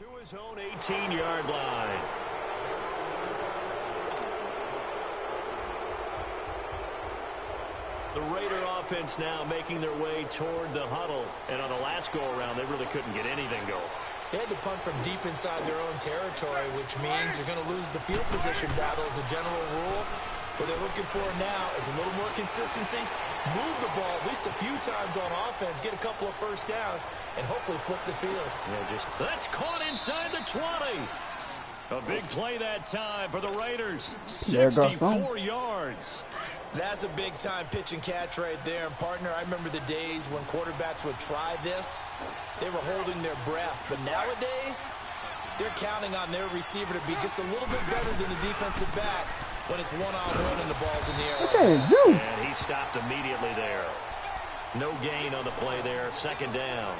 To his own 18-yard line. The Raider offense now making their way toward the huddle. And on the last go-around, they really couldn't get anything going. They had to punt from deep inside their own territory, which means you're going to lose the field position battle as a general rule. What they're looking for now is a little more consistency, move the ball at least a few times on offense, get a couple of first downs, and hopefully flip the field. Yeah, that's caught inside the 20. A big play that time for the Raiders. 64 yards. That's a big-time pitch and catch right there. And, partner, I remember the days when quarterbacks would try this. They were holding their breath. But nowadays, they're counting on their receiver to be just a little bit better than the defensive back when it's one-on-one and the ball's in the air. And he stopped immediately there. No gain on the play there. Second down.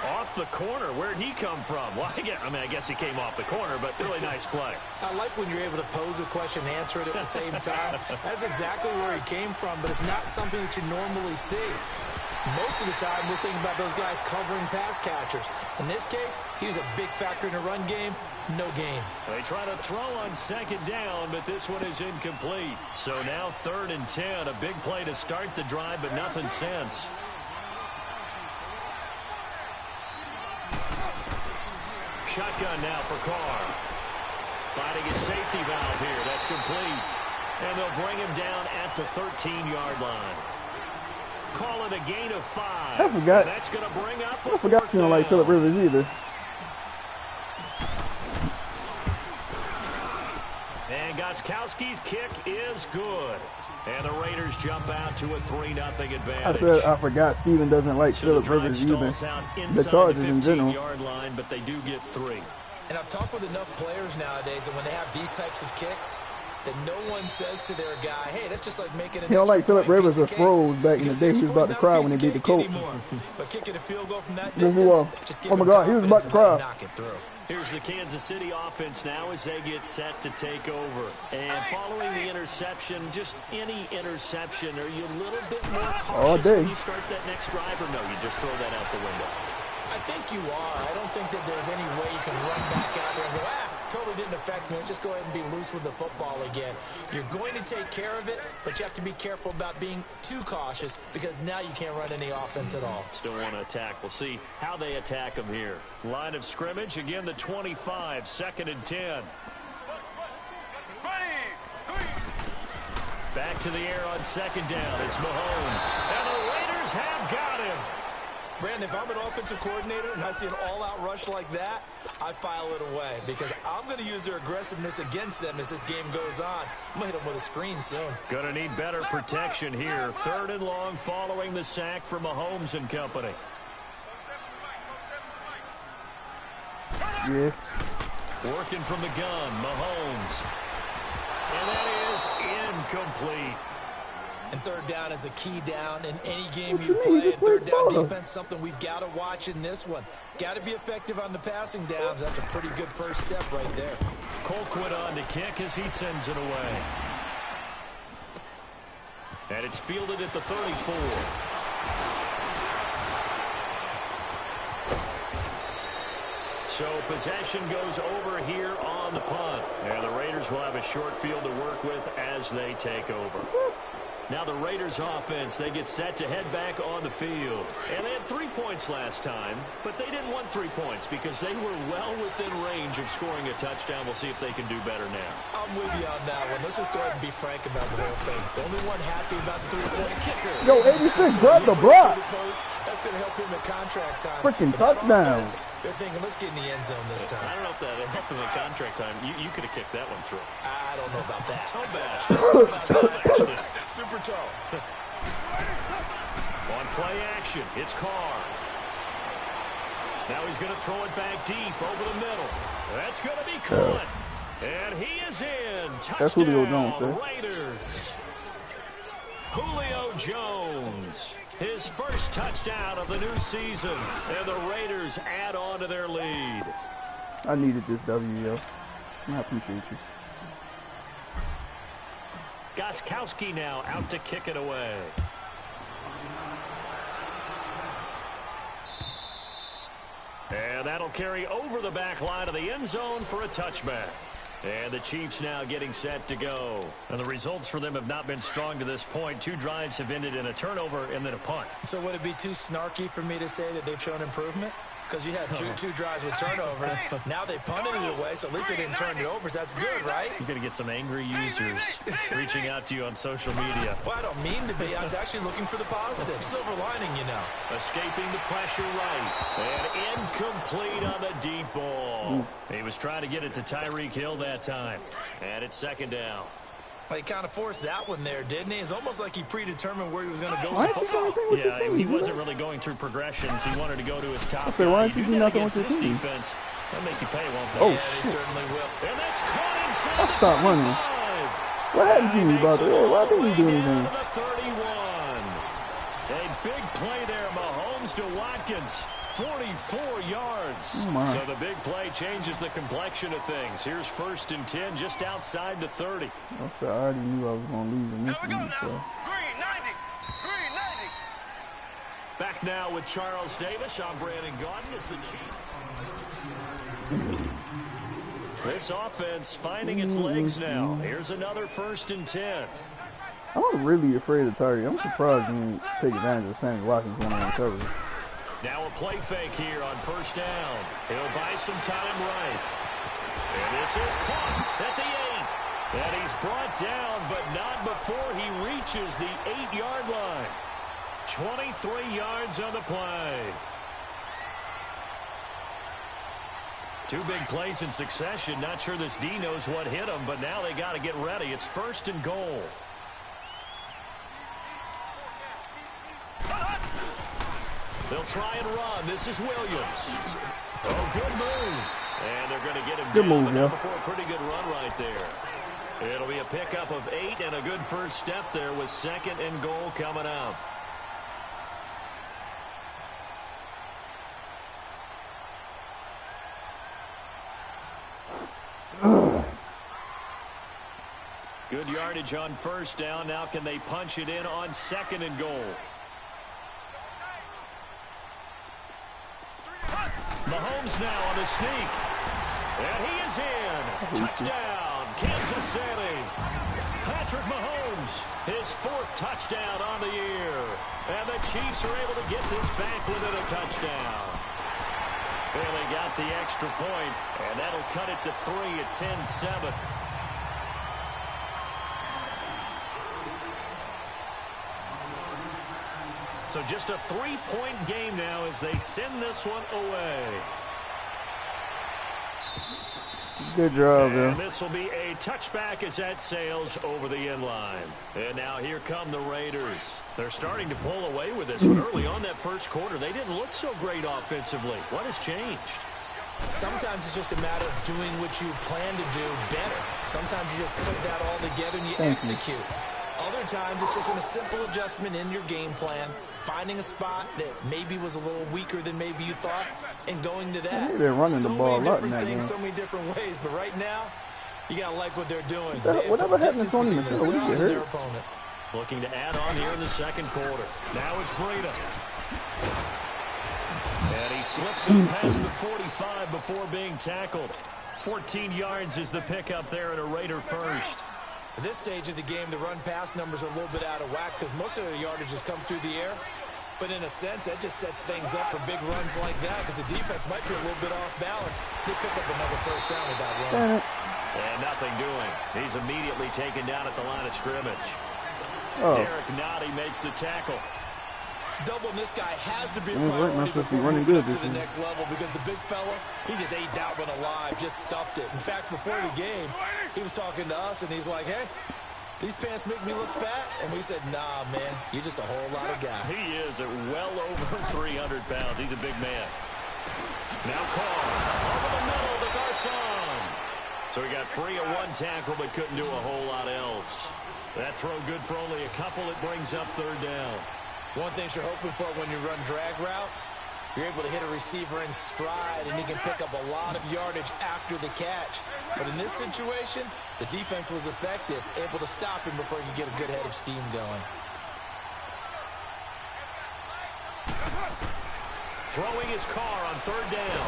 Off the corner. Where'd he come from? Well, I guess he came off the corner, but really nice play. I like when you're able to pose a question and answer it at the same time. That's exactly where he came from, but it's not something that you normally see. Most of the time, we're thinking about those guys covering pass catchers. In this case, he was a big factor in the run game. No gain. They try to throw on second down, but this one is incomplete. So now 3rd and 10. A big play to start the drive, but nothing since. Shotgun now for Carr. Finding his safety valve here. That's complete. And they'll bring him down at the 13-yard line. Call it a gain of 5. I forgot. That's going to bring up I forgot you don't like Phillip Rivers either. And Gostkowski's kick is good. And the Raiders jump out to a 3-0 advantage. I said I forgot Steven doesn't like Phillip Rivers either. The Chargers in general. Yard line, but they do get 3. And I've talked with enough players nowadays that when they have these types of kicks, that no one says to their guy, hey, that's just like making an He don't like Phillip Rivers or froze back in the day. He was about to cry when he beat the Colts. But kicking a field goal from that distance, just give oh my God, he was about to cry. Knock it through. Here's the Kansas City offense now as they get set to take over. And following the interception, just any interception, are you a little bit more cautious when you start that next drive, or no, you just throw that out the window? I think you are. I don't think that there's any way you can run back out there and go, totally didn't affect me. Let's just go ahead and be loose with the football again. You're going to take care of it, but you have to be careful about being too cautious because now you can't run any offense at all. Still want to attack. We'll see how they attack them here. Line of scrimmage, again, the 25, 2nd and 10. Back to the air on 2nd down. It's Mahomes. And the Raiders have got him. Brandon, if I'm an offensive coordinator and I see an all-out rush like that, I file it away because I'm going to use their aggressiveness against them as this game goes on. I'm going to hit them with a screen soon. Going to need better protection here. 3rd and long following the sack from Mahomes and company. Yeah. Working from the gun, Mahomes. And that is incomplete. And 3rd down is a key down in any game you play. And 3rd down defense, something we've got to watch in this one. Got to be effective on the passing downs. That's a pretty good first step right there. Colquitt on to kick as he sends it away. And it's fielded at the 34. So possession goes over here on the punt. And the Raiders will have a short field to work with as they take over. Now the Raiders offense, they get set to head back on the field. And they had 3 points last time, but they didn't want 3 points because they were well within range of scoring a touchdown. We'll see if they can do better now. I'm with you on that one. Let's just go ahead and be frank about the whole thing. The only one happy about the 3-point kicker. Yo, 86, grab the block. That's going to help him in contract time. Freaking touchdown. They're thinking, let's get in the end zone this time. I don't know if that helped him in contract time. You could have kicked that one through. I don't know about that. Toe bash. Super toe. On play action, it's Carr. Now he's going to throw it back deep over the middle. That's going to be caught. And he is in. Touchdown, that's Julio Jones, sir. Raiders. Julio Jones. His first touchdown of the new season. And the Raiders add on to their lead. I needed this W, yo. I appreciate you. Gostkowski now out to kick it away. And And that'll carry over the back line of the end zone for a touchback. And the Chiefs now getting set to go. And the results for them have not been strong to this point. 2 drives have ended in a turnover and then a punt. So would it be too snarky for me to say that they've shown improvement? Because you had two drives with turnovers. Now they punted it away, so at least they didn't turn it over. So that's good, right? You're going to get some angry users reaching out to you on social media. Well, I don't mean to be. I was actually looking for the positive. Silver lining, you know. Escaping the pressure right. And incomplete on the deep ball. He was trying to get it to Tyreek Hill that time. And it's second down. Well, he kind of forced that one there, didn't he? It's almost like he predetermined where he was going to go Why with the is he football. Yeah, he wasn't really going through progressions. He wanted to go to his top Okay, why guy. did you You do do that nothing against with this your team? defense. They'll make you pay, won't they? Oh, Yeah, they certainly will. And that's caught inside I the stopped running. 35. What happened to me, brother? Hey, why didn't you do Down anything? to the 31. A big play there, Mahomes to Watkins. 44 yards. Oh my. So the big play changes the complexion of things. Here's 1st and 10 just outside the 30. I already knew I was going to lose in this league, so. Green 90. Green 90. Back now with Charles Davis. I'm Brandon Gaudin as the Chief. This offense finding its legs now. Here's another 1st and 10. I'm really afraid of Tyreek. I'm surprised he didn't take advantage of Sammy Watkins when on coverage. Now a play fake here on 1st down. He'll buy some time right. And this is caught at the 8. And he's brought down, but not before he reaches the 8-yard line. 23 yards on the play. 2 big plays in succession. Not sure this D knows what hit him, but now they got to get ready. It's 1st and goal. They'll try and run. This is Williams. Oh, good move. And they're going to get him Good down, move, but yeah. not before a pretty good run right there. It'll be a pickup of 8 and a good first step there with 2nd and goal coming up. Good yardage on 1st down. Now can they punch it in on 2nd and goal? Mahomes now on the sneak. And he is in. Touchdown, Kansas City. Patrick Mahomes, his 4th touchdown on the year. And the Chiefs are able to get this back within a touchdown. Well, they got the extra point, and that'll cut it to 3 at 10-7. So just a 3-point game now as they send this one away. Good job, And man. this will be a touchback as that sails over the end line. And now here come the Raiders. They're starting to pull away with this one. Early on that first quarter, they didn't look so great offensively. What has changed? Sometimes it's just a matter of doing what you plan to do better. Sometimes you just put that all together and you execute. Other times it's just a simple adjustment in your game plan, finding a spot that maybe was a little weaker than maybe you thought, and going to that. They're running the ball a lot in So many different that things, game. so many different ways. But right now, you got to like what they're doing. Whatever happened to Tony Distance Michel? between What did themselves you and their hurt? opponent. Looking to add on here in the second quarter. Now it's Breida. And he slips him past the 45 before being tackled. 14 yards is the pickup there at a Raider first. At this stage of the game, the run-pass numbers are a little bit out of whack because most of the yardage has come through the air. But in a sense, that just sets things up for big runs like that because the defense might be a little bit off balance. They pick up another first down with that run. And nothing doing. He's immediately taken down at the line of scrimmage. Oh, Derek Nottie makes the tackle. Doubling this guy has to be a Right, priority must be before running moving good up to this the year. next level because the big fella, he just ate that one alive, just stuffed it. In fact, before the game, he was talking to us, and he's like, hey, these pants make me look fat. And we said, nah, man, you're just a whole lot of guy. He is at well over 300 pounds. He's a big man. Now Carr over the middle to Garcon. So he got free of one tackle but couldn't do a whole lot else. That throw good for only a couple. It brings up 3rd down. One thing you're hoping for when you run drag routes, you're able to hit a receiver in stride, and he can pick up a lot of yardage after the catch. But in this situation, the defense was effective, able to stop him before he could get a good head of steam going. Throwing his car on 3rd down.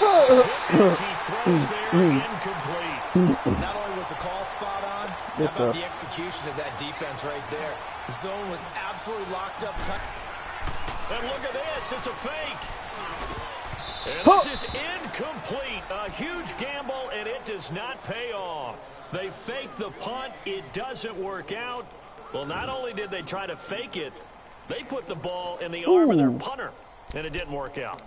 As he throws there, incomplete. Not only was the call spot on, how about the execution of that defense right there? The zone was absolutely locked up tight. And look at this, it's a fake. And this is incomplete. A huge gamble, and it does not pay off. They fake the punt. It doesn't work out. Well, not only did they try to fake it, they put the ball in the arm of their punter, and it didn't work out.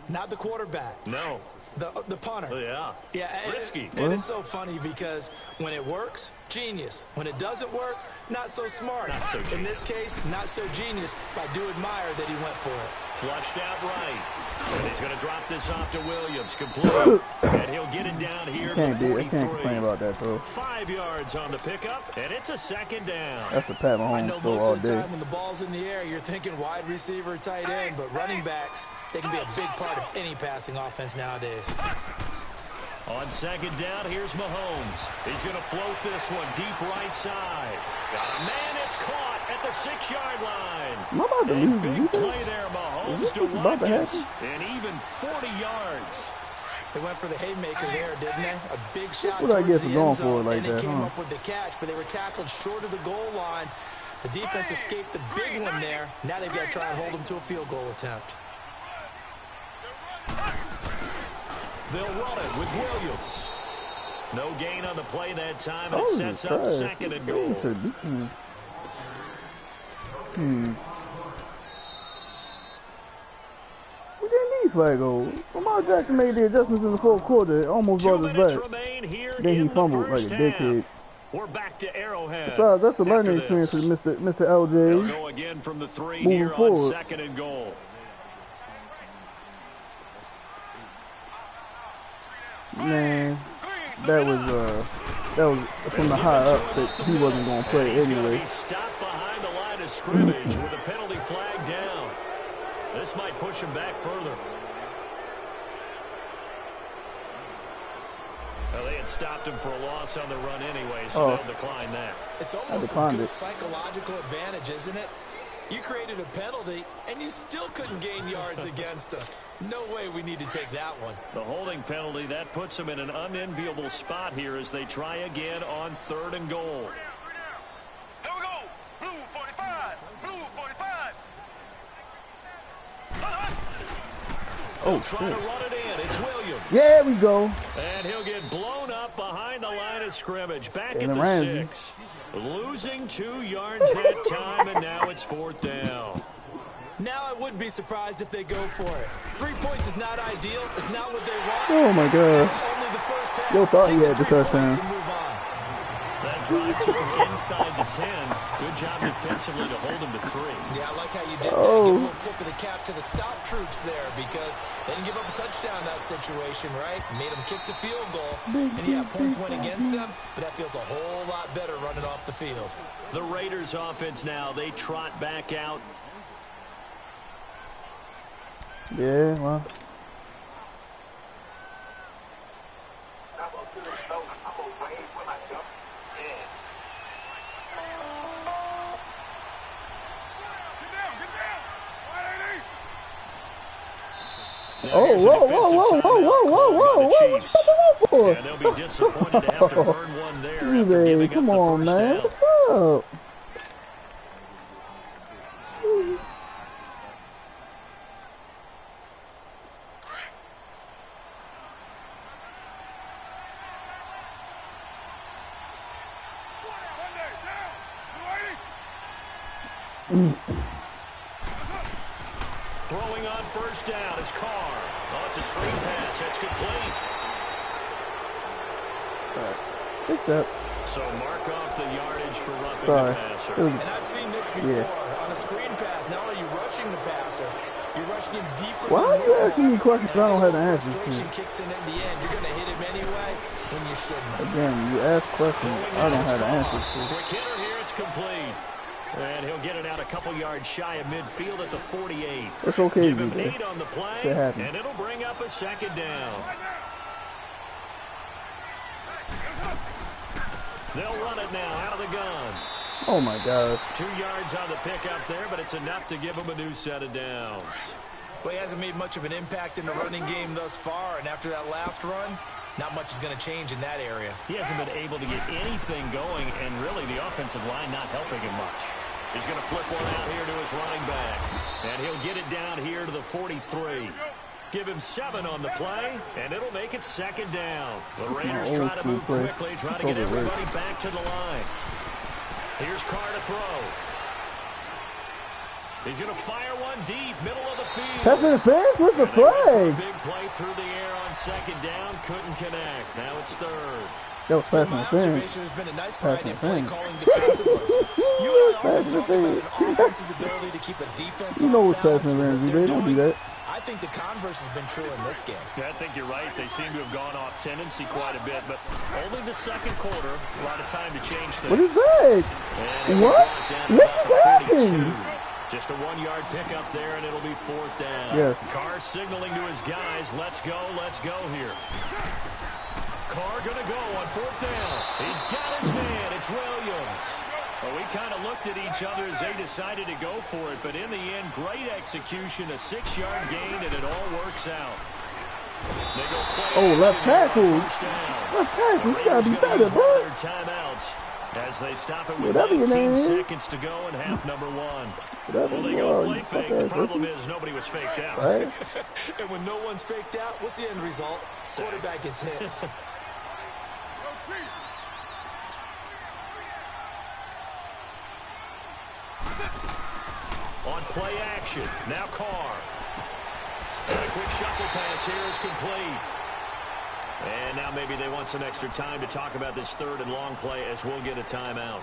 Not the quarterback. No. The punter. Yeah. Yeah. Risky. And it's so funny because when it works, genius. When it doesn't work, not so smart. Not so genius. In this case, not so genius. But I do admire that he went for it. Flushed out right. And he's going to drop this off to Williams. Complete. And he'll get it down here to the 43. I can't complain about that, bro. 5 yards on the pickup, and it's a second down. That's a Pat I Mahomes know throw most all of the day. time when the ball's in the air, you're thinking wide receiver, tight end, but running backs, they can be a big part of any passing offense nowadays. On second down, here's Mahomes. He's going to float this one deep right side. Got a man, it's caught at the 6-yard line. Am I about to And lose? big play there, Mahomes to about to Watkins. happen? And even 40 yards. They went for the haymaker there, didn't they? A big shot What I towards guess the is end going zone, for it like and they that, came huh? up with the catch, but they were tackled short of the goal line. The defense escaped the big one there. Now they've got to try and hold them to a field goal attempt. They'll run it with Williams. No gain on the play that time, and it Oh, sets up sorry. second and goal. We didn't need flag goal. Lamar Jackson made the adjustments in the fourth quarter. It almost 2 brought minutes us back. remain here Then he in the fumbled like first a half. dickhead. We're back to Arrowhead. Besides, that's a after learning experience for this. Mr. They'll LJ. go again from the 3 Moving here on forward. second and goal. Man, that was from the high up that he wasn't going to play He's going to anyway. be stopped behind the line of scrimmage with a penalty flag down. This might push him back further. Well, they had stopped him for a loss on the run anyway, so they'll decline that. It's almost a good psychological advantage, isn't it? You created a penalty, and you still couldn't gain yards against us. No way we need to take that one. The holding penalty, that puts them in an unenviable spot here as they try again on 3rd and goal. Here we go. Blue 45. Blue 45. Oh, Trying shit. to run it in. It's Williams. There we go. And he'll get blown up behind the line of scrimmage. Back And at it the ran. 6. Losing 2 yards that time, and now it's 4th down. Now I would be surprised if they go for it. 3 points is not ideal. It's not what they want. Oh, my Still God. only the first half. Yo thought he Take had the 3 touchdown. points and move on. That drive took him inside the 10. Good job defensively to hold him to 3. Yeah, I like how you did that. Oh. Give a little tip of the cap to the stop troops there because they didn't give up a touchdown in that situation, right? Made them kick the field goal. And yeah, points went against them, but that feels a whole lot better running off the field. The Raiders offense now, they trot back out. Yeah, well. Oh, Here's a whoa, whoa, defensive whoa, whoa, timeout whoa, whoa, called by whoa, the whoa, what you Chiefs. stopping off for? And they'll be disappointed to have to burn one there after Easy, giving come up the on, first man. down. What's up? Throwing on first down is Carr. Oh, it's a screen pass. That's complete. Fix that. So mark off the yardage for roughing Sorry. the passer. It was- And I've seen this before. Yeah. On a screen pass, not only are you rushing the passer, you're rushing him deeper Why than are you normal. asking me questions And I don't have the a little answers to? frustration kicks in at the end. You're going to hit him anyway when you shouldn't. Again, you ask questions I don't have the answers to. Quick hitter here. It's complete. And he'll get it out a couple yards shy of midfield at the 48. It's okay, Give him DJ. 8 on the play, Shit happens. and it'll bring up a second down. They'll run it now out of the gun. Oh my God. 2 yards on the pickup there, but it's enough to give them a new set of downs. Well, he hasn't made much of an impact in the running game thus far, and after that last run, not much is going to change in that area. He hasn't been able to get anything going, and really the offensive line not helping him much. He's going to flip one out here to his running back, and he'll get it down here to the 43. Give him 7 on the play, and it'll make it 2nd down. The Raiders try to move quickly, try to get everybody back to the line. Here's Carr to throw. He's going to fire one deep, middle of the field. Pass interference? What's the flag? Big play through the air on 2nd down, couldn't connect. Now it's 3rd. That was pass My interference. observation has been a nice variety of play calling defensively. You and I often talk about an offense's ability to keep a defense You know on what's pass balance with interference. what They they're don't do doing. that. I think the converse has been true in this game. Yeah, I think you're right. They seem to have gone off tendency quite a bit, but only the 2nd quarter. A lot of time to change things. What is that? What? What is happening? Just a 1-yard pickup there, and it'll be 4th down. Yes. Carr signaling to his guys, let's go here. Carr going to go on 4th down. He's got his man. It's Williams. Well, we kind of looked at each other as they decided to go for it, but in the end, great execution, a 6-yard gain, and it all works out. They go play Left tackle. first down. Left tackle. You gotta be Raiders better, use one bro. of their timeouts as they stop it with Whatever your 19 name is. seconds to go in half number 1. Whatever Well, they you go are, play you fake. fuck-ass The problem rookie. is nobody was faked out. Right? And when no one's faked out, what's the end result? Quarterback gets hit. On play action, now Carr. And a quick shuffle pass here is complete. And now maybe they want some extra time to talk about this 3rd and long play as we'll get a timeout.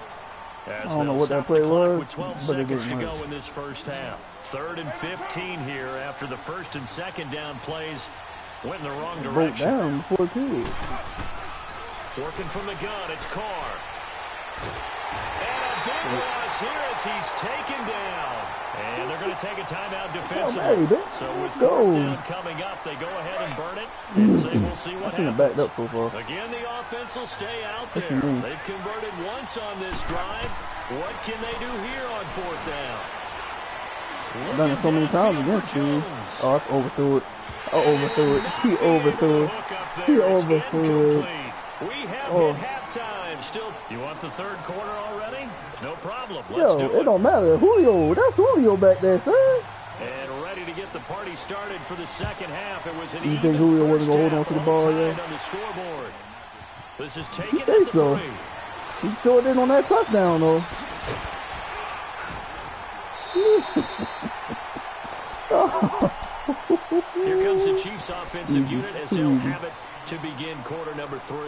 I don't know what that play was, With 12 but it seconds to didn't go work. in this first half. 3rd and 15 here after the 1st and 2nd down plays went in the wrong Broke direction. down before two. Working from the gun, it's Carr. And a big loss here as he's taken down. And they're going to take a timeout defensively. So with 4th down coming up, they go ahead and burn it and say we'll see what I shouldn't have backed happens. up so far. Again, the offense will stay out there. What you mean? They've converted once on this drive. What can they do here on 4th down? I've done it so many times against you. Oh, I overthrew it. I overthrew it. He overthrew it. He overthrew it. We have hit halftime. Still, you want the 3rd quarter already? No problem. Let's do Yo, it don't matter. Julio, that's Julio back there, son. And ready to get the party started for the 2nd half. It was an You even think Julio first wasn't gonna hold half, on to the all ball, tied yeah? on the scoreboard. This is taken You at think the so? 3. He sure did on that touchdown, though. Here comes the Chiefs offensive unit as they'll have it to begin quarter number 3.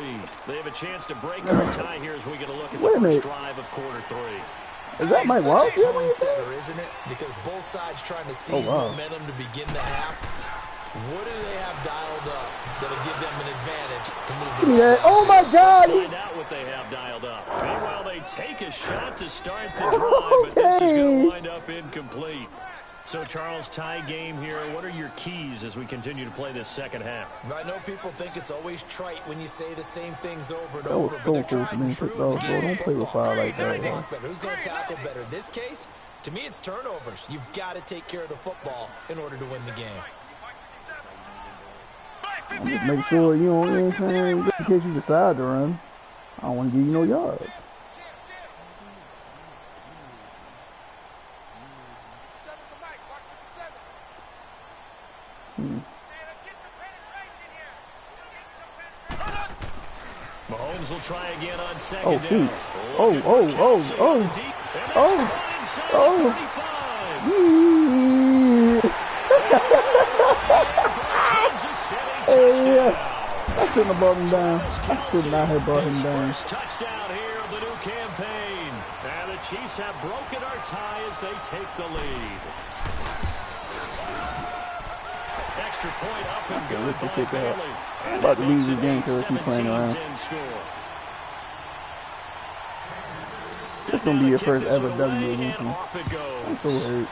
They have a chance to break our tie here as we get a look at the first drive of quarter 3. Is that Mike Wallace? It's such a tone setter, isn't it? Because both sides trying to seize momentum to begin the half. What do they have dialed up that'll give them an advantage to move the ball? Oh my God! Let's find out what they have dialed up. Meanwhile, they take a shot to start the drive, but this is going to wind up incomplete. So, Charles, tie game here. What are your keys as we continue to play this 2nd half? I know people think it's always trite when you say the same things over and That was over, but so they're cool tried for me and to true. take in the off, bro. game Don't of play with football. fire like Who's gonna that, block better? Who's going to tackle better? In this case, to me, it's turnovers. You've got to take care of the football in order to win the game. Just make sure you know what I'm saying. Just in case you decide to run, I don't want to give you no yards. Mahomes will try again on 2nd Oh, down. shoot. Oh. I shouldn't have brought him down. I should not have brought him down. First touchdown here of the new campaign. And the Chiefs have broken our tie as they take the lead. Extra point up and good by Bailey. I'm about to lose the game because I keep playing around. This is going to be your first ever W against me. I'm so hurt.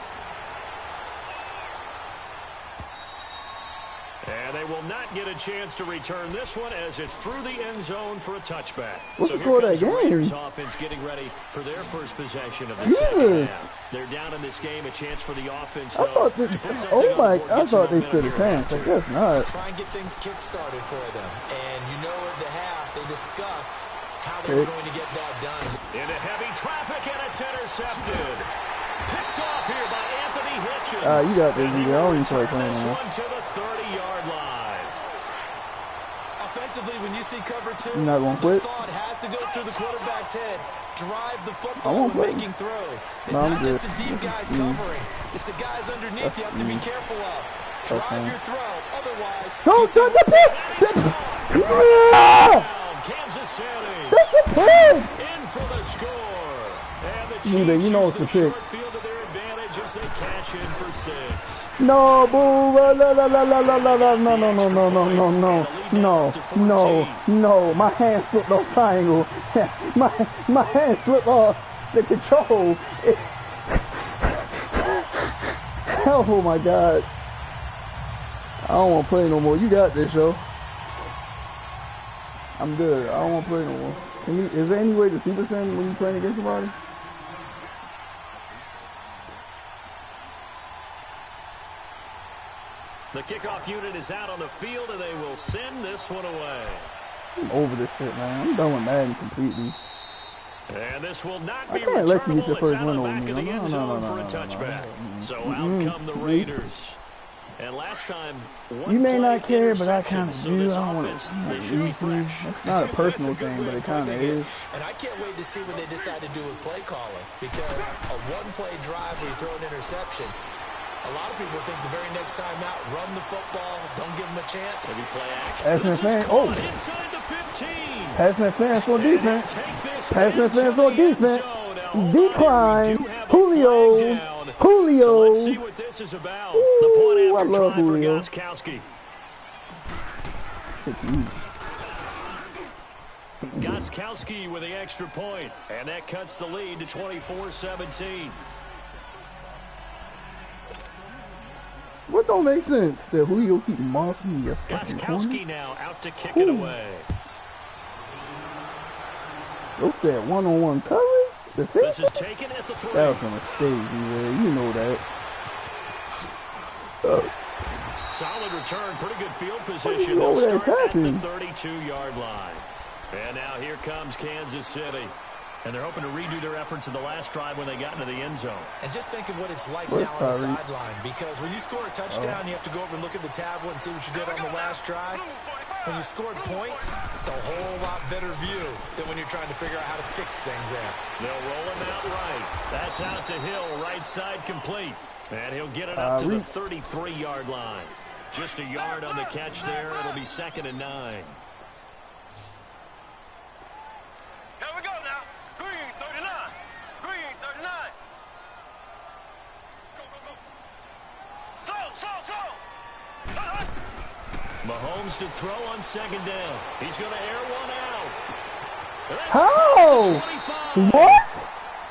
And they will not get a chance to return this one as it's through the end zone for a touchback. What's So the here score comes of the that game? Raiders offense getting ready for their first possession of the second half. They're down in this game, a chance for the offense, I though, thought to this, put something oh on my, the board, I get some thought they momentum stood a here chance. I after. guess not. Try and get things kick-started for them. And you know at the half, they discussed how they were going to get that done. Into heavy traffic, and it's intercepted. Picked off here by Anthony Hitchens. You got this, And he I don't will even feel like return playing this anymore. one to the 30-yard line. Offensively, when you see cover two, You not gonna the quit? thought has to go through the quarterback's head. Drive the I football won't when quit. making throws. It's No, I'm not just good. the deep guys covering. It's the guys underneath you have to be careful of. Drive Okay. your throw. Otherwise, No, you see shut the pit! Kansas City That's the pit! in for the score. And the Neither, Chiefs you know use it's the the pick. short field to their advantage as they cash in for 6. No, boo! La la la la la la la la! No, no, no, no, no, no, no, no, no, no! My hand slipped off triangle. My hand slipped off the control. Oh my God! I don't want to play no more. You got this, yo. I'm good. I don't want to play no more. Is there any way to super send when you playing against somebody? The kickoff unit is out on the field, and they will send this one away. I'm over this shit, man. I'm done with Madden completely. And this will not I be can't let you get your returnable. It's first out win of the over back me. of the No, end no, zone no, for a no, touchback. no. So out come the Raiders. And last time, You may not play care, but I kind interception. of So do. this I don't want offense, to. they should be fresh. It's not a personal That's a good thing, way but of it kind of putting it. is. And I can't wait to see what they decide to do with play calling, because a one-play drive where you throw an interception, a lot of people think the very next time out, run the football, don't give them a chance. Heavy play action. Pass This is interference. caught Oh. inside the 15. Pass interference for And he'll defense. take this Pass into interference the for end defense. zone. Now, hold on, Decline. we do have a Julio. flag down. Julio. So let's see what this is about. The point Ooh, I after love try for Julio. Gostkowski. Shit, you. Gostkowski with the extra point, and that cuts the lead to 24-17. What don't make sense? That Julio keep mossing your fucking corner? Gostkowski now out to kick it away. Those said one-on-one coverage? The This safety? is taken at the 3. That was a mistake, man. You know that. Solid return, pretty good field position. you They'll over there start at the attacking? 32-yard line. And now here comes Kansas City. And they're hoping to redo their efforts in the last drive when they got into the end zone. And just think of what it's like Where's now on the Tyreek? sideline, because when you score a touchdown, you have to go over and look at the tablet and see what you did on the last drive. When you scored points, it's a whole lot better view than when you're trying to figure out how to fix things there. They'll roll him out right. That's out to Hill, right side complete. And he'll get it up to the 33-yard line. Just a yard on the catch there. It'll be 2nd and 9. Here we go now. Green 39. Green 39. Go, go, go. Slow, slow, slow. Mahomes to throw on 2nd down. He's going to air one out. That's How? caught at the 25. What?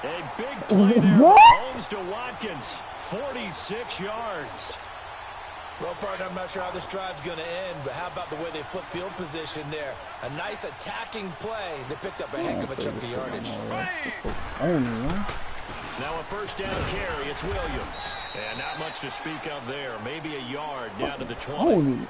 A big play there. What? Mahomes to Watkins. 46 yards. Well, partner, I'm not sure how this drive's going to end, but how about the way they flip field position there? A nice attacking play. They picked up a heck of a chunk of yardage. Now a 1st down carry. It's Williams. And not much to speak of there. Maybe a yard down to the 20.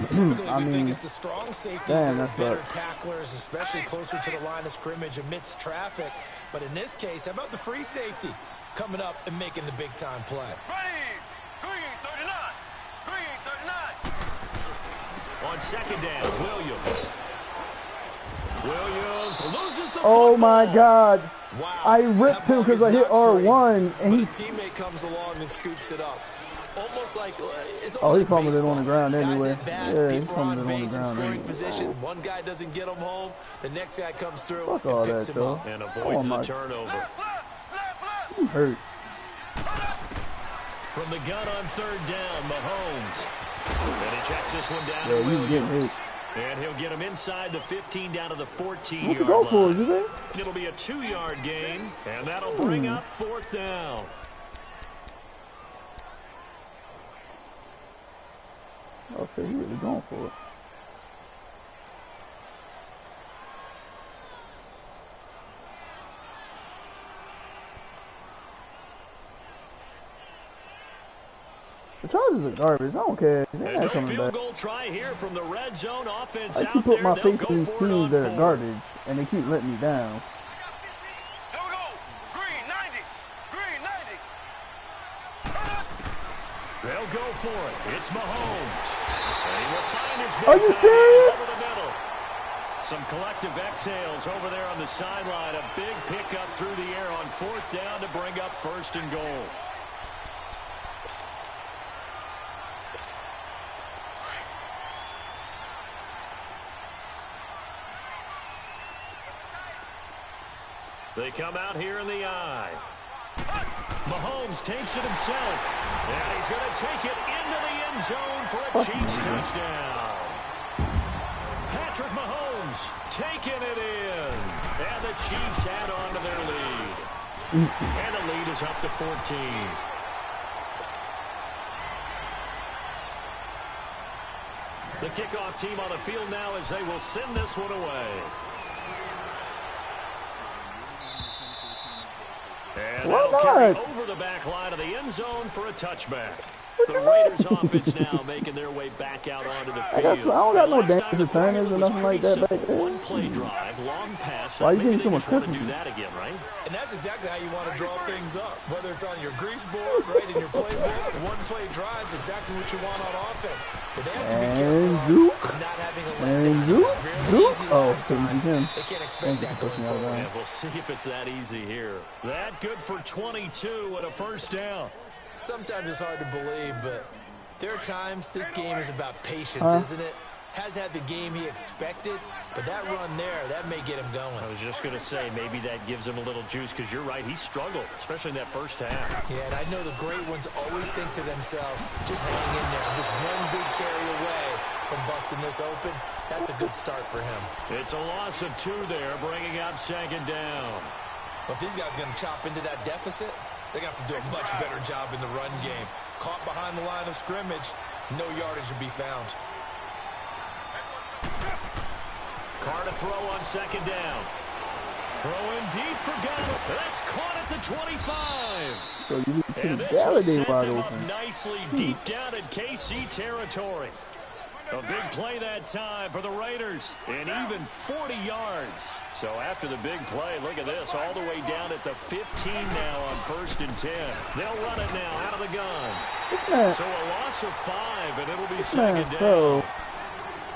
Typically, I we think mean, it's the strong safeties damn, that are that's better rough. tacklers, especially closer to the line of scrimmage amidst traffic. But in this case, how about the free safety coming up and making the big-time play? Green. Green 39. Green 39. On 2nd down, Williams. Williams loses the Oh football. my God. Wow. I ripped That him ball because is I hit not free, R1 but and a he. teammate comes along and scoops it up. Almost like it's Oh, almost he like fumbled it on baseball. the ground anyway. Guys at bat, Yeah, he people are fumbled on it on the base in ground scoring anyway. position. One guy doesn't get him home. The next guy comes through Fuck and all picks that, him though. up. And avoids Oh, my- the turnover. Flat, flat, flat. You hurt. From the gun on 3rd down, Mahomes. And he checks this one down Yeah, to you can get Williams. hit. And he'll get him inside the 15 down to the What 14-yard you go for, line. you think? It'll be a 2-yard gain, and that'll bring up 4th down. I'll say he really going for it. The Chargers are garbage. I don't care. They're not coming back. Goal try here from the red zone offense. I keep putting my faith in these teams that are garbage, and they keep letting me down. Here we go. Green 90. Green 90. They'll go for it. It's Mahomes. And he will find his Are you serious? over the middle. Some collective exhales over there on the sideline. A big pickup through the air on 4th down to bring up 1st and goal. They come out here in the eye. Mahomes takes it himself. And he's going to take it into the end zone for a Chiefs touchdown. Patrick Mahomes taking it in. And the Chiefs add on to their lead. And the lead is up to 14. The kickoff team on the field now as they will send this one away. And they'll carry over the back line of the end zone for a touchback. The Raiders offense now making their way back out onto the field. I don't got no damage returners or nothing like that back there. One play drive, long pass. Why are you getting so much want to do that again, right? And that's exactly how you want to draw things up. Whether it's on your grease board, right, in your playbook, one play drive is exactly what you want on offense. But they have to be careful of not having a letdown. Oh, him. They can't expect that going forward. Yeah, we'll see if it's that easy here. That good for 22 and a 1st down. Sometimes it's hard to believe, but there are times this game is about patience, isn't it? Has had the game he expected, but that run there, that may get him going. I was just going to say, maybe that gives him a little juice, because you're right, he struggled, especially in that first half. Yeah, and I know the great ones always think to themselves, just hang in there. Just one big carry away from busting this open. That's a good start for him. It's a loss of 2 there, bringing up 2nd down. But if these guys are going to chop into that deficit, they got to do a much better job in the run game. Caught behind the line of scrimmage, no yardage to be found. Carr to throw on 2nd down. Throwing deep for Gallup. That's caught at the 25. So you need to And this will set them up open. nicely deep down in KC territory. A big play that time for the Raiders, and even 40 yards. So after the big play, look at this, all the way down at the 15 now on 1st and 10. They'll run it now out of the gun. So a loss of 5, and it'll be 2nd down.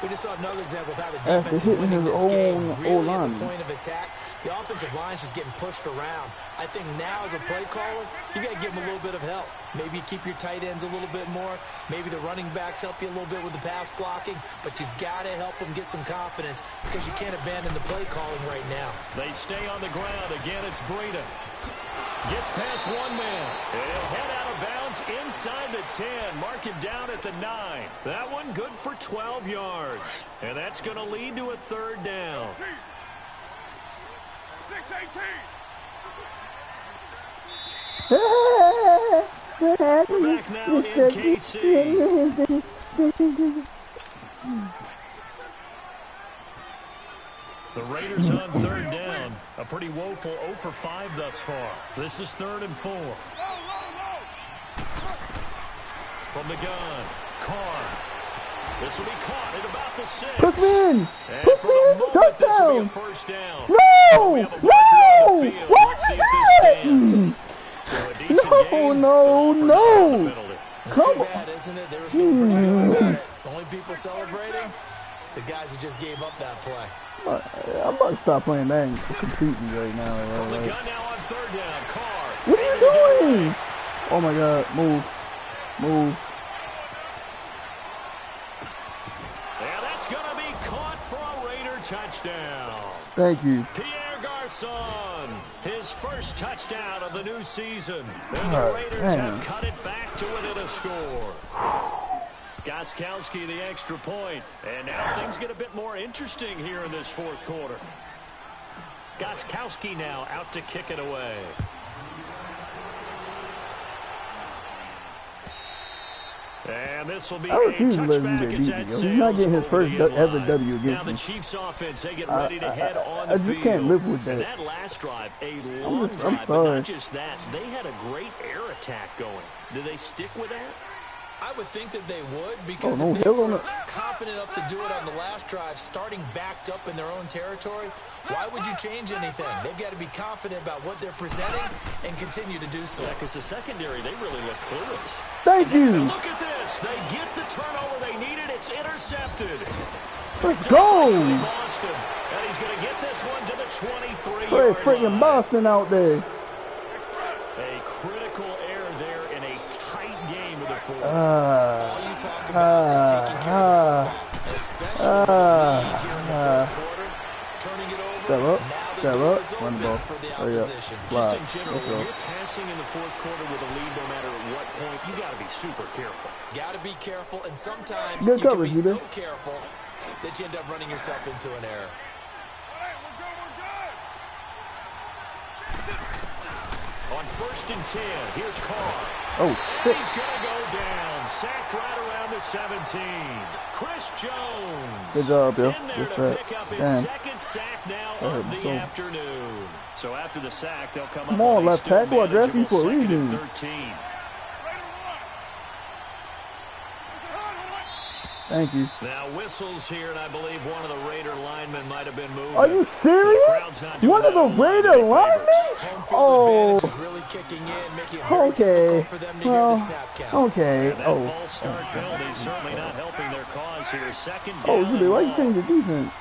We just saw another example of how the defense is winning this game. Really at the point of attack, the offensive line is just getting pushed around. I think now as a play caller, you got to give them a little bit of help. Maybe keep your tight ends a little bit more. Maybe the running backs help you a little bit with the pass blocking. But you've got to help them get some confidence because you can't abandon the play calling right now. They stay on the ground. Again, it's Breida. Gets past one man. He'll head out of bounds inside the 10. Mark him down at the 9. That one good for 12 yards. And that's going to lead to a 3rd down. 6-18. We're back now in KC. The Raiders on 3rd down. A pretty woeful 0 for 5 thus far. This is 3rd and 4. From the gun, Carr. This will be caught at about the 6. Push me in! And Push for me the in! moment, Touchdown! this will be a 1st down. No! We have a marker on the field. What Let's see is if this that? stands. So a decent game. No! It's too bad, isn't it? They were feeling pretty good about it. The only people celebrating, the guys who just gave up that play. I'm about to stop playing that and competing right now. From the gun now on 3rd down, Carr. What are you doing? Oh my God, move. Move. Yeah, that's going to be caught for a Raider touchdown. Thank you. Pierre Garçon, his first touchdown of the new season. And the Raiders have cut it back to within a score. Gostkowski the extra point. And now things get a bit more interesting here in this 4th quarter. Gostkowski now out to kick it away. And And this will be I a refuse to let him touchback get as beat. that He's not getting his sails first over the end ever line. W Now against the me. Chiefs offense, they get ready to head on the I field. just can't live with And that. that last drive, a long I'm drive, but sorry. not just that. They had a great air attack going. Did they stick with that? I would think that they would, because no if they hill on were it. confident enough to do it on the last drive, starting backed up in their own territory, why would you change anything? They've got to be confident about what they're presenting and continue to do so. Yeah, because the secondary, they really look clueless. Thank you. Look at this. They get the turnover they needed. It's intercepted. Let's go. Boston. And he's going to get this one to the 23-yard Hey, line. freaking Boston out there. A critical error there in a tight game of the fourth. All you talk about is taking care of the football, especially with the lead here in the fourth quarter. Turning it over. Step up. Now the Step door up. is Run the open ball. for the Hurry up. opposition. Just Slide. in general, Let's when go. you're passing in the fourth quarter with a lead, no matter at what point, you got to be super careful. Got to be careful, and sometimes Good you can coverage, be so D-Bay. careful that you end up running yourself into an error. On 1st and 10, here's Carr. Oh, And shit. he's going to go down. Sacked right around the 17. Chris Jones. Good job, Bill. In there Good to sack. pick up his Damn. second sack now That of hurt me the so. afternoon. So after the sack, they'll come Come up on, with a left still tackle. I drafted you manageable for a 2nd and reason. 13. Thank you. Now whistles here, and I believe one of the Raider linemen might have been moved. Are you The serious? crowd's not doing One of that the on line Raider any linemen? favors. Home field Oh. advantage is really kicking in, making it very Okay. difficult for them to hear the Well, snap count. okay. And that Oh. false start penalty is certainly not helping their cause here. Second down. Oh, you why you and change long. the defense?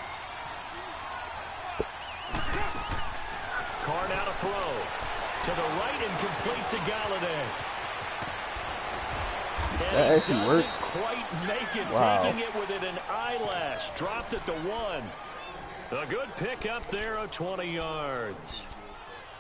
Carr now to throw. To the right and complete to Galladay. And That he actually doesn't worked. quite make it. Wow. Taking it within an eyelash. Dropped at the 1. A good pick up there of 20 yards.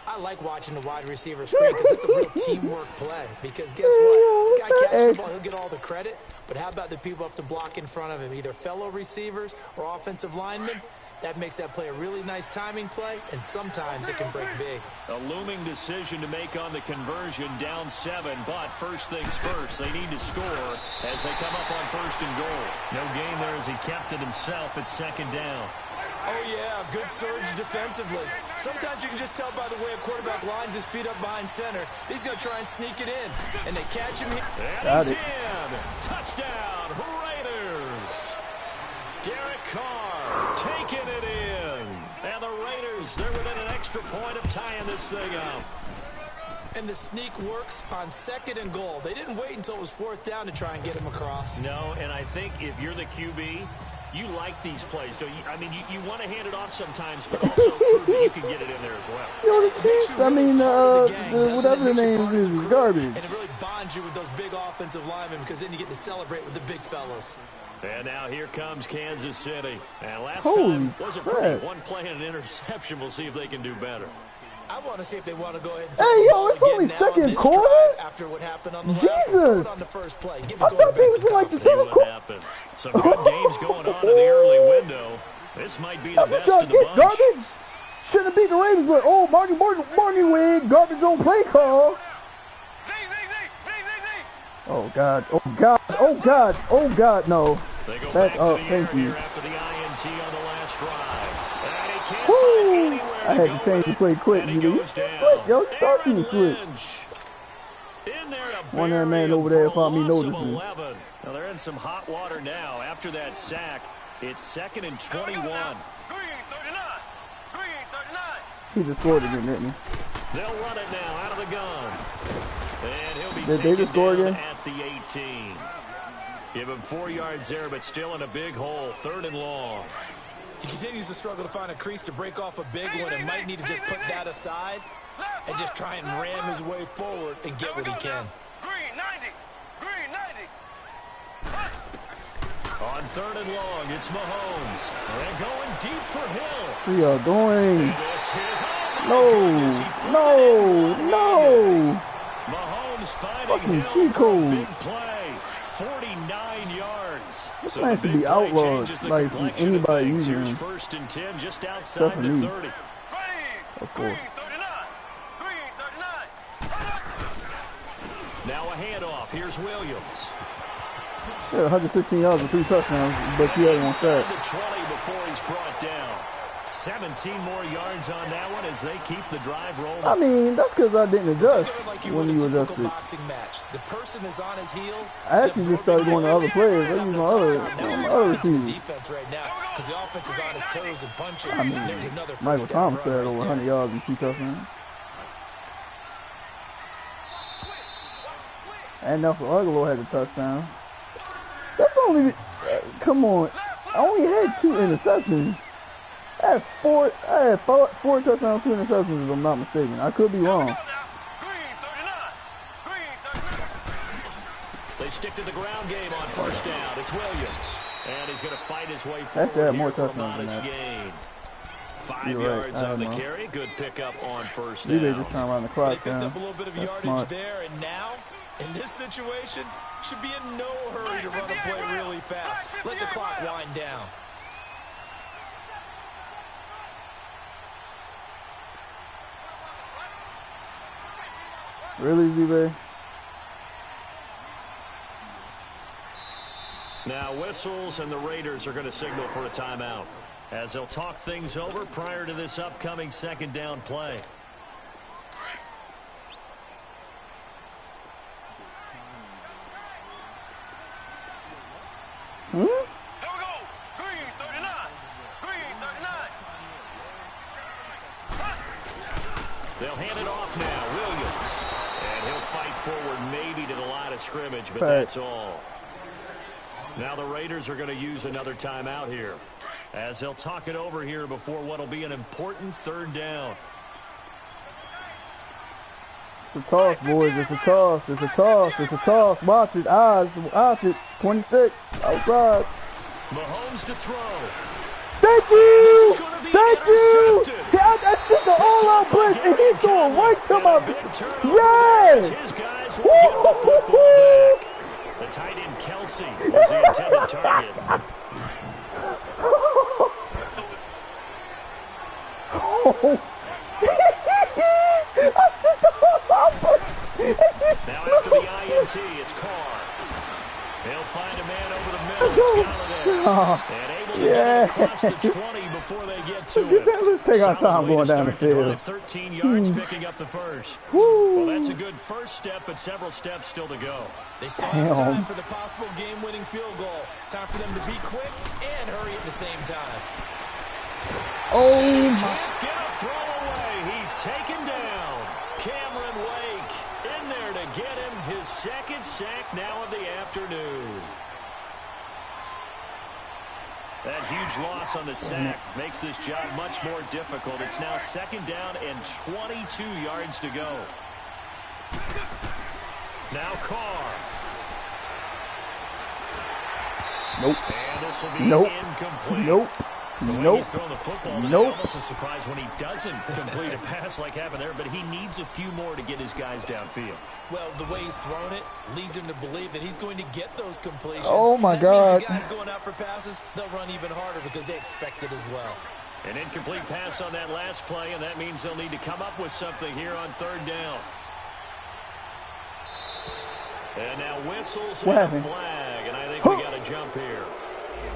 I like watching the wide receiver screen because it's a real teamwork play. Because guess what? The guy catching the ball, he'll get all the credit. But how about the people up to block in front of him, either fellow receivers or offensive linemen? That makes that play a really nice timing play, and sometimes it can break big. A looming decision to make on the conversion, down 7, but first things first, they need to score as they come up on 1st and goal. No gain there as he kept it himself at 2nd down. Oh, yeah, good surge defensively. Sometimes you can just tell by the way a quarterback lines his feet up behind center. He's going to try and sneak it in, and they catch him here. And Got he's it. in. Touchdown, Raiders. Derek Carr taking it in. And the Raiders, they're within an extra point of tying this thing up. And the sneak works on 2nd and goal. They didn't wait until it was 4th down to try and get him across. No, and I think if you're the QB, you like these plays, don't you? I mean, you want to hand it off sometimes, but also prove that you can get it in there as well. Yo, the It makes Chiefs, you I really mean, part of the gang, doesn't whatever it? the Makes you name part of is the crew, garbage. And it really bonds you with those big offensive linemen because then you get to celebrate with the big fellas. And now here comes Kansas City. And last Holy time wasn't crap. pretty. One play and an interception. We'll see if they can do better. I want to see if they want to go ahead and Hey, take the yo, ball it's again only now on second this quarter? drive after what happened on the last one. Throw Jesus. it on the first play. Give I the thought quarterback they some was like the See confidence. what happens. Some good games going on in the early window. This might be the That's what best y'all of the get, bunch. garbage. Shouldn't have beat the Ravens, but oh, Marty Wig, garbage on play call. Z, Z, Z, Z, Z, Z. Oh God, oh God, oh God, oh God, no. They go Back back up, to the thank air you. here after the INT on the last drive. And he can't Woo! find anywhere I had go to change with the it. play quick, And he you goes down. Slick, yo, start Aaron being slick. Lynch. In there to One bury man him over there for a thought me loss of noticing. 11. Now they're in some hot water now. After that sack, it's 2nd and Here we 21. go now. Green 39. Green 39. He just scored again, didn't he? They'll run it now out of the gun. And he'll be Did they taken just score down again? at the 18. Give him 4 yards there, but still in a big hole. 3rd and long. He continues to struggle to find a crease to break off a big one and might need to just put that aside and just try and ram his way forward and get what he can. Green 90. Green 90. On 3rd and long, it's Mahomes. And going deep for Hill. We are doing. This is No, goodness, he put it no, in. no. Mahomes Fucking finding Hill cheat for a code. big play. 49 yards. This So man the should big be play outlawed, changes the like, complexion of anybody things. using Here's him. 1st and 10 just Except outside for the me. 30. Green. Of Green course. 39. Green 39. Now a handoff. Here's Williams. Yeah, 116 yards with 3 touchdowns, but he had 1 sack. The 20 before he's brought down. 17 more yards on that one as they keep the drive rolling. I mean, that's because I didn't adjust when you adjusted. The person is on his heels. I actually just started going to other players. I use my other receivers. Defense right now because the offense is on his toes and punching. I mean, Michael Thomas had over 100 yards and 2 touchdowns. And Nelson Aguilar had a touchdown. That's only, come on. I only had 2 interceptions. I had four touchdowns, 2 interceptions, if I'm not mistaken. I could be wrong. They stick to the ground game on first down. It's Williams. And he's going to fight his way forward Actually, I had more here for a touchdowns than modest that. gain. 5 You're yards right. on the more. carry. Good pickup on first They down. just trying to run the clock They picked down. up a little bit of That's yardage smart. there, and now, in this situation, should be in no hurry to run a play really fast. Let the clock wind down. Really, Z-Bay? Now whistles and the Raiders are going to signal for a timeout as they'll talk things over prior to this upcoming second down play. Here we go. Green 39. Green 39. They'll hand it off now. Williams. And he'll fight forward maybe to the line of scrimmage, but Right. that's all. Now the Raiders are going to use another timeout here as they'll talk it over here before what will be an important third down. It's a toss, boys. It's a toss. It's a toss. It's a toss. Watch it. Eyes. Watch it. 26. Outside. Mahomes to throw. Thank This you. is gonna be Thank you. intercepted. Yeah, that's just an all-out blitz, and he threw it right to And my. a big turnover Yes. as his guys will get the football back. The tight end Kelsey was the intended target. Now after the INT, it's Carr. They'll find a man over the middle. It's Galladay. And able to get it across the 20 before they get to it. Let's take our Solid time way going to down the start the drive. field. 13 yards picking up the first. Well, that's a good first step, but several steps still to go. They still have time for the possible game-winning field goal. Time for them to be quick and hurry at the same time. Oh my. Can't get a throw away. He's taken down. Cameron Wake in there to get him his second sack now of the afternoon. That huge loss on the sack makes this job much more difficult. It's now second down and 22 yards to go. Now Carr. Nope. And this will be Nope. incomplete. Nope. The way Nope. he's throwing the football, Nope. almost a surprise when he doesn't complete a pass like happened there, but he needs a few more to get his guys downfield. Well, the way he's thrown it leads him to believe that he's going to get those completions. Oh, my That God. means the guys going out for passes, they'll run even harder because they expect it as well. An incomplete pass on that last play, and that means they'll need to come up with something here on third down. And now whistles What and a happened? flag, and I think we got a jump here.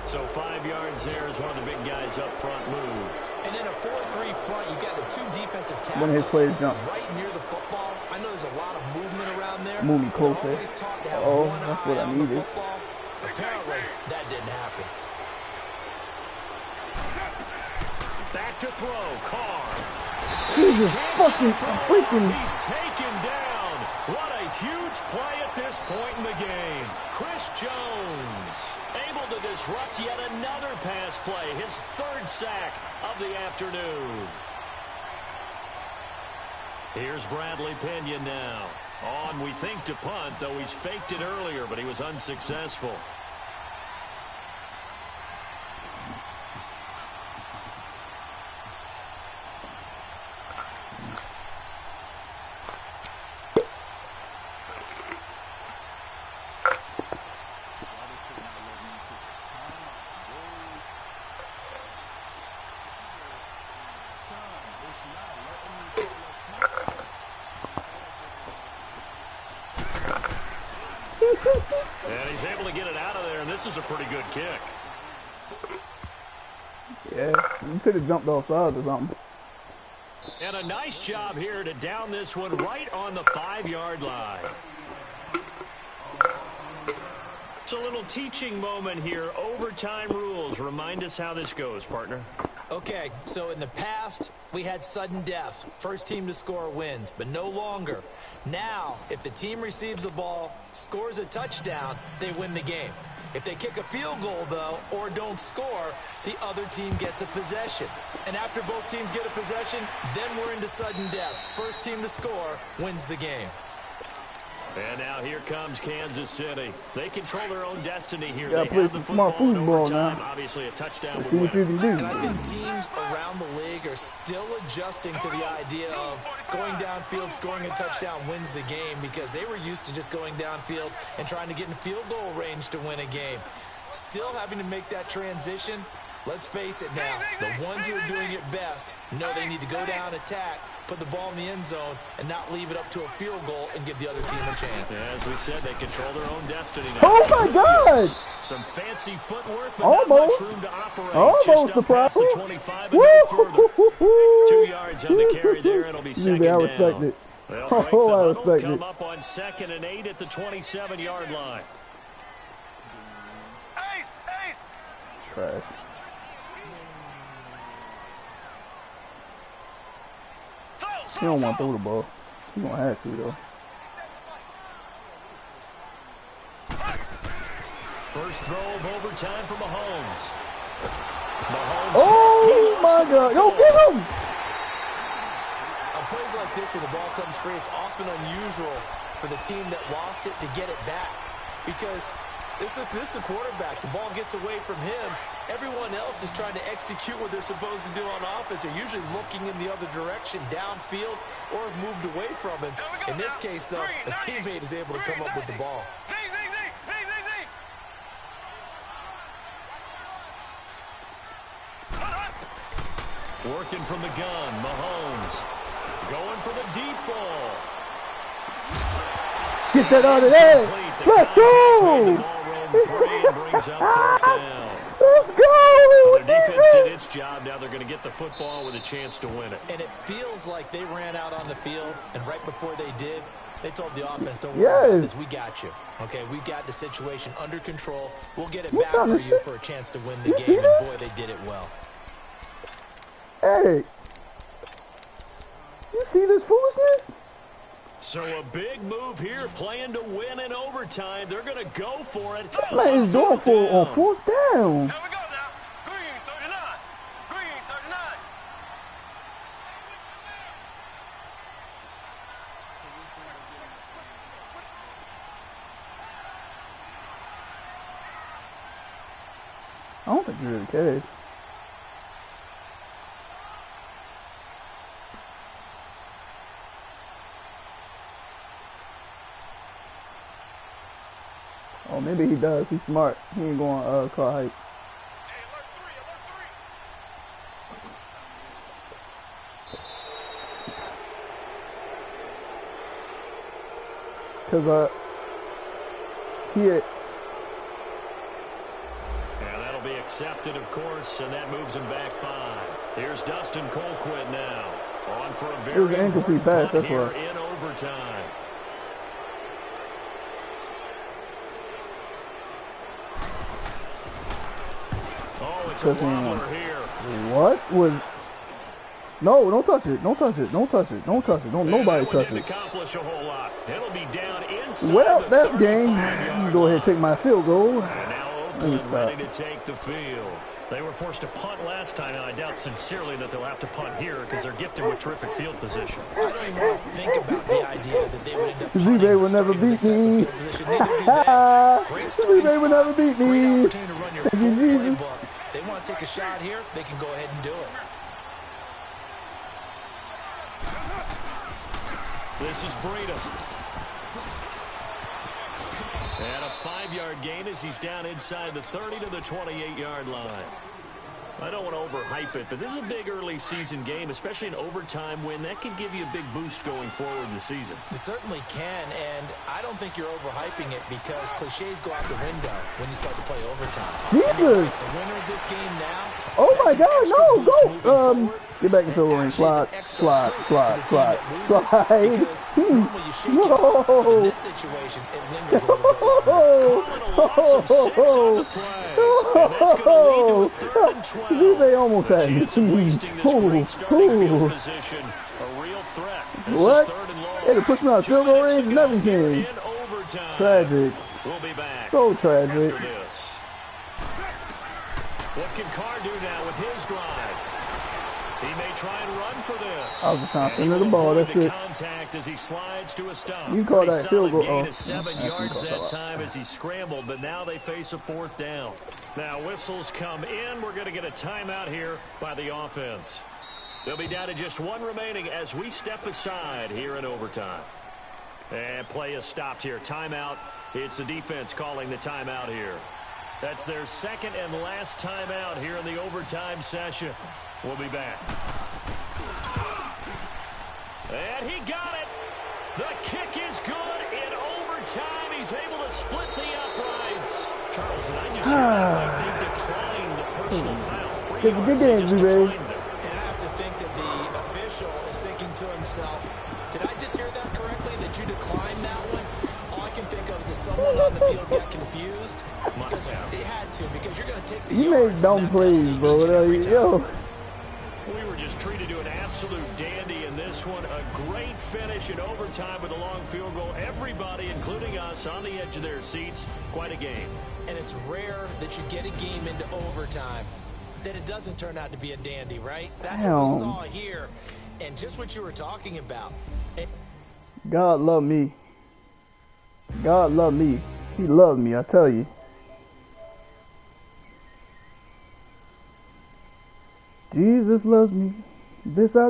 So 5 yards there as one of the big guys up front moved. And in a 4-3 front, you got the 2 defensive tackles One of his players jumped. right near the football. I know there's a lot of movement around there. Move me but they're closer. always taught to have Uh-oh, one that's eye what I on the needed. football. Apparently, that didn't happen. Back to throw, Carr. Jesus fucking freaking. He's taken down. What a huge play at this point in the game. Chris Jones able to disrupt yet another pass play. His third sack of the afternoon. Here's Bradley Pinion now. On, we think, to punt, though he's faked it earlier, but he was unsuccessful. And he's able to get it out of there, and this is a pretty good kick. Yeah, you could have jumped off sides or something. And a nice job here to down this one right on the 5-yard line. It's a little teaching moment here. Overtime rules. Remind us how this goes, partner. Okay, so in the past, we had sudden death. First team to score wins, but no longer. Now, if the team receives the ball, scores a touchdown, they win the game. If they kick a field goal, though, or don't score, the other team gets a possession. And after both teams get a possession, then we're into sudden death. First team to score wins the game. And now here comes Kansas City. They control their own destiny here. Yeah, they have the smart football now. Obviously, a touchdown would See what you win. can do. And I think teams around the league are still adjusting to the idea of going downfield, scoring a touchdown wins the game, because they were used to just going downfield and trying to get in field goal range to win a game. Still having to make that transition. Let's face it now, the ones who are doing it best know they need to go down, attack, put the ball in the end zone, and not leave it up to a field goal and give the other team a chance. As we said, they control their own destiny now. Oh, my God! Some fancy footwork, but Almost. not much room to operate. Almost Just the up past the problem. 25 and no further. 2 yards on the carry there, and it'll be second I respect down. it. They'll break the Oh, I huddle, respect come it. up on 2nd and 8 at the 27-yard line. Ace! Trash. He don't want to throw the ball. He gonna have to though. First throw of overtime for Mahomes. Mahomes. Oh my God! Yo, get him! On plays like this where the ball comes free, it's often unusual for the team that lost it to get it back, because this is the quarterback. The ball gets away from him. Everyone else is trying to execute what they're supposed to do on offense. They're usually looking in the other direction, downfield, or have moved away from him. In this case, though, a teammate is able to come up with the ball. Working from the gun, Mahomes. Going for the deep ball. Get that out of there! Let's go! Let's go! Their defense did its job. Now they're going to get the football with a chance to win it. And it feels like they ran out on the field, and right before they did, they told the offense, don't worry about this, we got you. Okay, we got the situation under control. We'll get it back for you for a chance to win the game, and boy, they did it well. Hey! You see this foolishness? So a big move here, playing to win in overtime. They're going to go for it. Man, he's going for it on 4th down. Here we go now. Green 39. Green 39. I don't think he really cares. Oh, maybe he does. He's smart. He ain't going to call hype. Hey, alert 3. Because, Yeah, that'll be accepted, of course, and that moves him back 5. Here's Dustin Colquitt now. On for a very was an incomplete pass, that's here why. in overtime. Oh, it's a wobbler here. What was... No, don't touch it. Don't touch it. Don't touch it. Don't touch it. Don't nobody touch Didn't it. accomplish a whole lot. It'll be down inside Well, the that game. 35-yard You go ahead and take my field goal. And now Oakland ready to take the field. They were forced to punt last time, and I doubt sincerely that they'll have to punt here because they're gifted with terrific field position. I don't even want to think about the idea that they would end up Z-Bay will never beat me. Z-Bay will never beat Great me. opportunity to run your full playbook. They want to take a shot here, they can go ahead and do it. This is Breida. And a 5-yard gain as he's down inside the 30 to the 28-yard line. I don't want to overhype it, but this is a big early season game, especially an overtime win. That can give you a big boost going forward in the season. It certainly can, and I don't think you're overhyping it because cliches go out the window when you start to play overtime. Jesus! The winner of this game now. Oh my God! No, go! Get back into the ring. Slide. No. In this situation, it lingers a little bit. They almost had me. What? They had to push me out of field goal range and everything. Tragic. So tragic. What can Carr do now with his drive? He may try and run for this. I was just trying to send her the ball. That's it. Contact as he slides to a stop. You call that field goal? Gain of 7 yards that time as he scrambled, but now they face a 4th down. Now whistles come in. We're going to get a timeout here by the offense. They'll be down to just 1 remaining as we step aside here in overtime. And play is stopped here. Timeout. It's the defense calling the timeout here. That's their 2nd and last timeout here in the overtime session. We'll be back. And he got it. The kick is good in overtime. He's able to split the uprights. Charles, and I just hear that like they declined the personal foul. It's a good game, baby. And I have to think that the official is thinking to himself, did I just hear that correctly, that you declined that one? All I can think of is that someone on the field got confused. Because they had to, because you're going to take the You made dumb plays, bro. Yo. We were just treated to an absolute dandy in this one. A great finish in overtime with a long field goal. Everybody, including us, on the edge of their seats. Quite a game. And it's rare that you get a game into overtime that it doesn't turn out to be a dandy, right? That's what we saw here. And just what you were talking about. God love me. God love me. He loved me, I tell you. Jesus loves me. This I